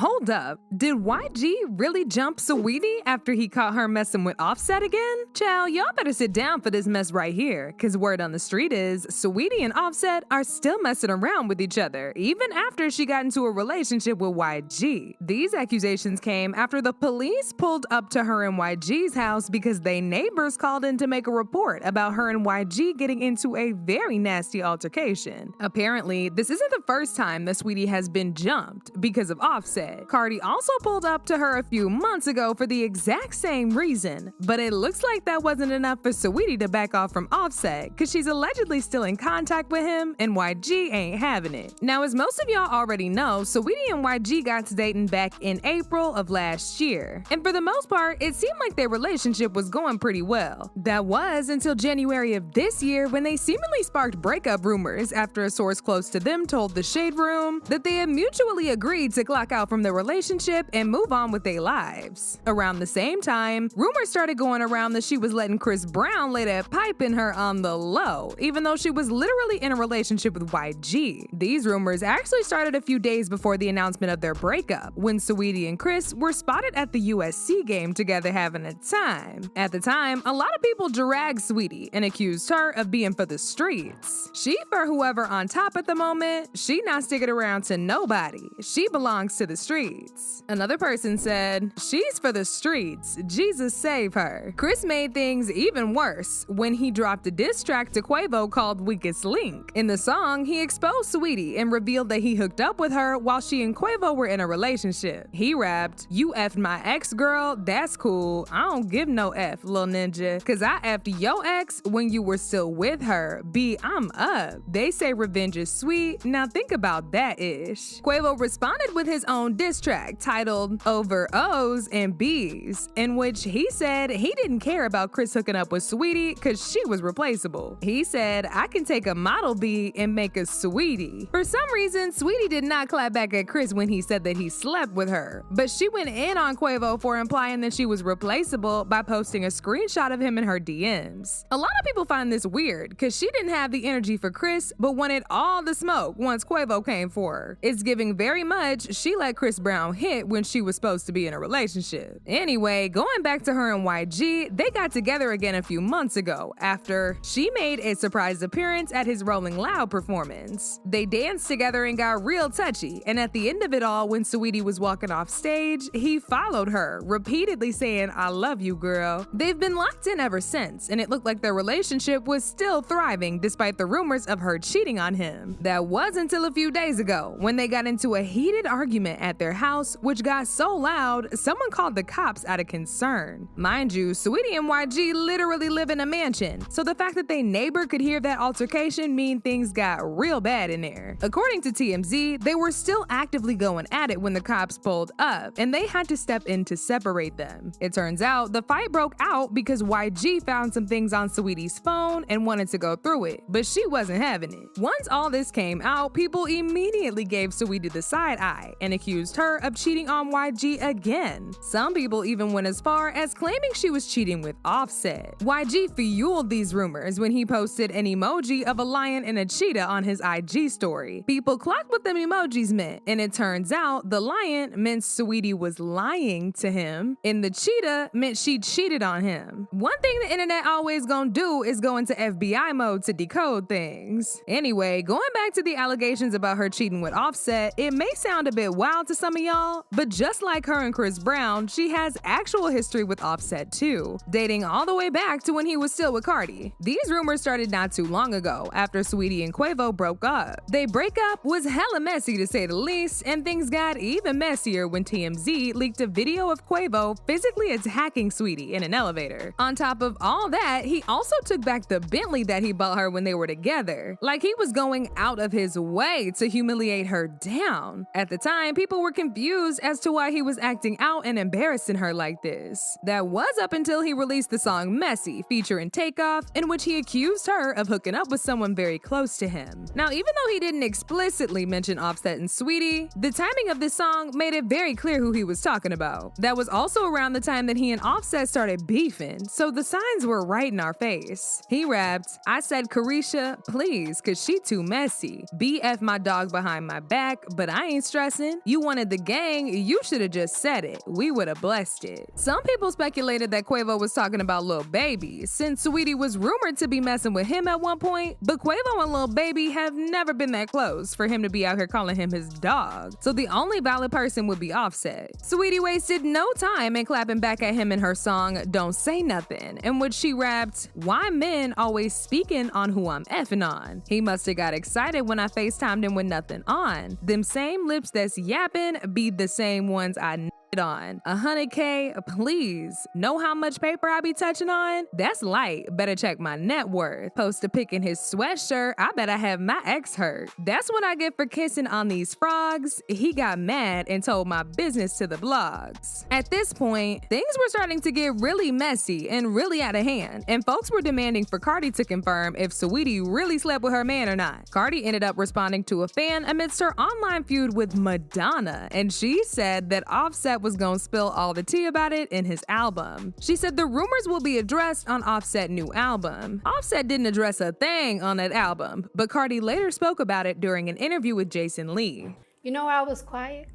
hold up. Did YG really jump Saweetie after he caught her messing with Offset again? Chow, y'all better sit down for this mess right here, cause word on the street is Saweetie and Offset are still messing around with each other, even after she got into a relationship with YG. These accusations came after the police pulled up to her and YG's house because they neighbors called in to make a report about her and YG getting into a very nasty altercation. Apparently, this isn't the first time that Saweetie has been jumped because of Offset. Cardi also pulled up to her a few months ago for the exact same reason, but it looks like that wasn't enough for Saweetie to back off from Offset because she's allegedly still in contact with him and YG ain't having it. Now, as most of y'all already know, Saweetie and YG got to dating back in April of last year, and for the most part, it seemed like their relationship was going pretty well. That was until January of this year when they seemingly sparked breakup rumors after a source close to them told the Shade Room that they had mutually agreed to clock out from the relationship and move on with their lives. Around the same time, rumors started going around that she was letting Chris Brown lay that pipe in her on the low, even though she was literally in a relationship with YG. These rumors actually started a few days before the announcement of their breakup, when Saweetie and Chris were spotted at the USC game together having a time. At the time, a lot of people dragged Saweetie and accused her of being for the streets. She for whoever on top at the moment, she not sticking around to nobody. She belongs to the streets. Another person said, she's for the streets, Jesus save her. Chris made things even worse when he dropped a diss track to Quavo called Weakest Link. In the song, he exposed Saweetie and revealed that he hooked up with her while she and Quavo were in a relationship. He rapped, "You effed my ex girl, that's cool. I don't give no F, lil ninja, cause I effed your ex when you were still with her. B, I'm up. They say revenge is sweet, now think about that ish." Quavo responded with his own diss track titled Over O's and B's, in which he said he didn't care about Chris hooking up with Saweetie cause she was replaceable. He said, "I can take a model B and make a Saweetie." For some reason, Saweetie did not clap back at Chris when he said that he slept with her, but she went in on Quavo for implying that she was replaceable by posting a screenshot of him in her DMs. A lot of people find this weird cause she didn't have the energy for Chris but wanted all the smoke once Quavo came for her. It's giving very much she let Chris Brown hit when she was supposed to be in a relationship. Anyway, going back to her and YG, they got together again a few months ago after she made a surprise appearance at his Rolling Loud performance. They danced together and got real touchy, and at the end of it all, when Saweetie was walking off stage, he followed her, repeatedly saying, "I love you, girl." They've been locked in ever since, and it looked like their relationship was still thriving despite the rumors of her cheating on him. That was until a few days ago, when they got into a heated argument at their house, which got so loud, someone called the cops out of concern. Mind you, Saweetie and YG literally live in a mansion, so the fact that their neighbor could hear that altercation mean things got real bad in there. According to TMZ, they were still actively going at it when the cops pulled up, and they had to step in to separate them. It turns out the fight broke out because YG found some things on Saweetie's phone and wanted to go through it, but she wasn't having it. Once all this came out, people immediately gave Saweetie the side eye and accused her of cheating on YG again. Some people even went as far as claiming she was cheating with Offset. YG fueled these rumors when he posted an emoji of a lion and a cheetah on his IG story. People clocked what them emojis meant, and it turns out the lion meant Saweetie was lying to him, and the cheetah meant she cheated on him. One thing the internet always gonna do is go into FBI mode to decode things. Anyway, going back to the allegations about her cheating with Offset, it may sound a bit wild to some of y'all, but just like her and Chris Brown, she has actual history with Offset too, dating all the way back to when he was still with Cardi. These rumors started not too long ago after Saweetie and Quavo broke up. They breakup was hella messy to say the least, and things got even messier when TMZ leaked a video of Quavo physically attacking Saweetie in an elevator. On top of all that, he also took back the Bentley that he bought her when they were together. Like he was going out of his way to humiliate her down. At the time, people were confused as to why he was acting out and embarrassing her like this. That was up until he released the song Messy featuring Takeoff, in which he accused her of hooking up with someone very close to him. Now, even though he didn't explicitly mention Offset and Saweetie, the timing of this song made it very clear who he was talking about. That was also around the time that he and Offset started beefing, so the signs were right in our face. He rapped, "I said, Carisha, please, cause she too messy. BF my dog behind my back, but I ain't stressing. You want wanted the gang, you should have just said it. We would have blessed it. Some people speculated that Quavo was talking about Lil Baby, since Saweetie was rumored to be messing with him at one point, but Quavo and Lil Baby have never been that close for him to be out here calling him his dog, so the only valid person would be Offset. Saweetie wasted no time in clapping back at him in her song Don't Say Nothing, in which she rapped, "Why men always speaking on who I'm effing on? He musta got excited when I FaceTimed him with nothing on. Them same lips that's yapping be the same ones I on. 100K, please. Know how much paper I be touching on? That's light. Better check my net worth. Post a pic in his sweatshirt. I bet I have my ex hurt. That's what I get for kissing on these frogs. He got mad and told my business to the blogs." At this point, things were starting to get really messy and really out of hand, and folks were demanding for Cardi to confirm if Saweetie really slept with her man or not. Cardi ended up responding to a fan amidst her online feud with Madonna, and she said that Offset was gonna spill all the tea about it in his album. She said the rumors will be addressed on Offset's new album. Offset didn't address a thing on that album, but Cardi later spoke about it during an interview with Jason Lee. You know why I was quiet?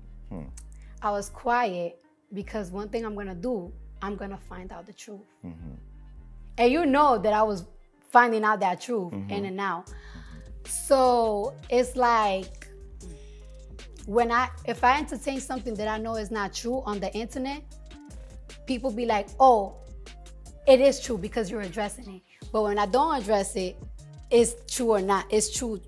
I was quiet because one thing I'm gonna do, I'm gonna find out the truth. And you know that I was finding out that truth in and out. So it's like, if I entertain something that I know is not true on the internet, people be like, oh, it is true because you're addressing it. But when I don't address it, it's true or not, it's true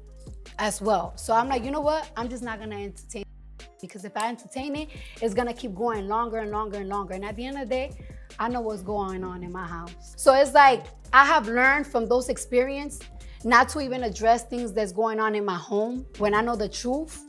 as well. So I'm like, you know what? I'm just not gonna entertain it, because if I entertain it, it's gonna keep going longer and longer and longer. And at the end of the day, I know what's going on in my house. So it's like, I have learned from those experiences not to even address things that's going on in my home when I know the truth.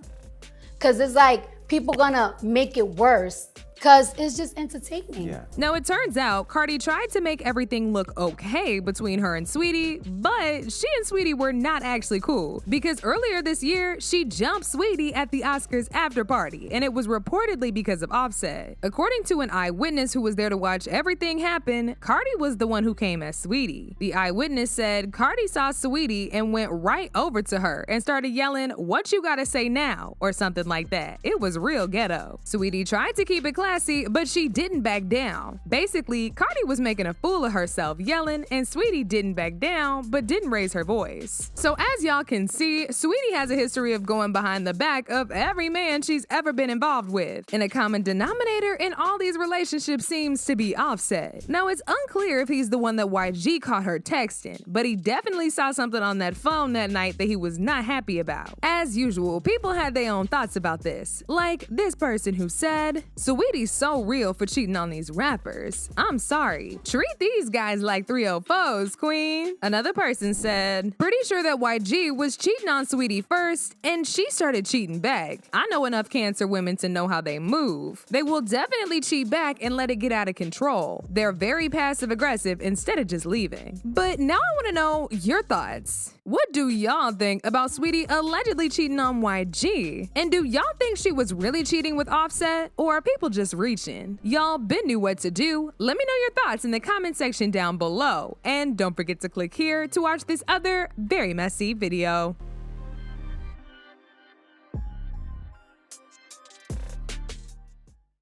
Because it's like people gonna make it worse because it's just entertaining. Yeah. Now, it turns out Cardi tried to make everything look okay between her and Saweetie, but she and Saweetie were not actually cool, because earlier this year, she jumped Saweetie at the Oscars after party, and it was reportedly because of Offset. According to an eyewitness who was there to watch everything happen, Cardi was the one who came at Saweetie. The eyewitness said Cardi saw Saweetie and went right over to her and started yelling, "What you gotta say now?" or something like that. It was real ghetto. Saweetie tried to keep it classy, but she didn't back down. Basically, Cardi was making a fool of herself yelling, and Saweetie didn't back down, but didn't raise her voice. So as y'all can see, Saweetie has a history of going behind the back of every man she's ever been involved with. And a common denominator in all these relationships seems to be Offset. Now, it's unclear if he's the one that YG caught her texting, but he definitely saw something on that phone that night that he was not happy about. As usual, people had their own thoughts about this, like this person who said, "Saweetie's so real for cheating on these rappers. I'm sorry. Treat these guys like 304s, queen." Another person said, "Pretty sure that YG was cheating on Saweetie first, and she started cheating back. I know enough Cancer women to know how they move. They will definitely cheat back and let it get out of control. They're very passive aggressive instead of just leaving." But now I want to know your thoughts. What do y'all think about Saweetie allegedly cheating on YG? And do y'all think she was really cheating with Offset, or are people just reaching? Y'all been knew what to do. Let me know your thoughts in the comment section down below. And don't forget to click here to watch this other very messy video.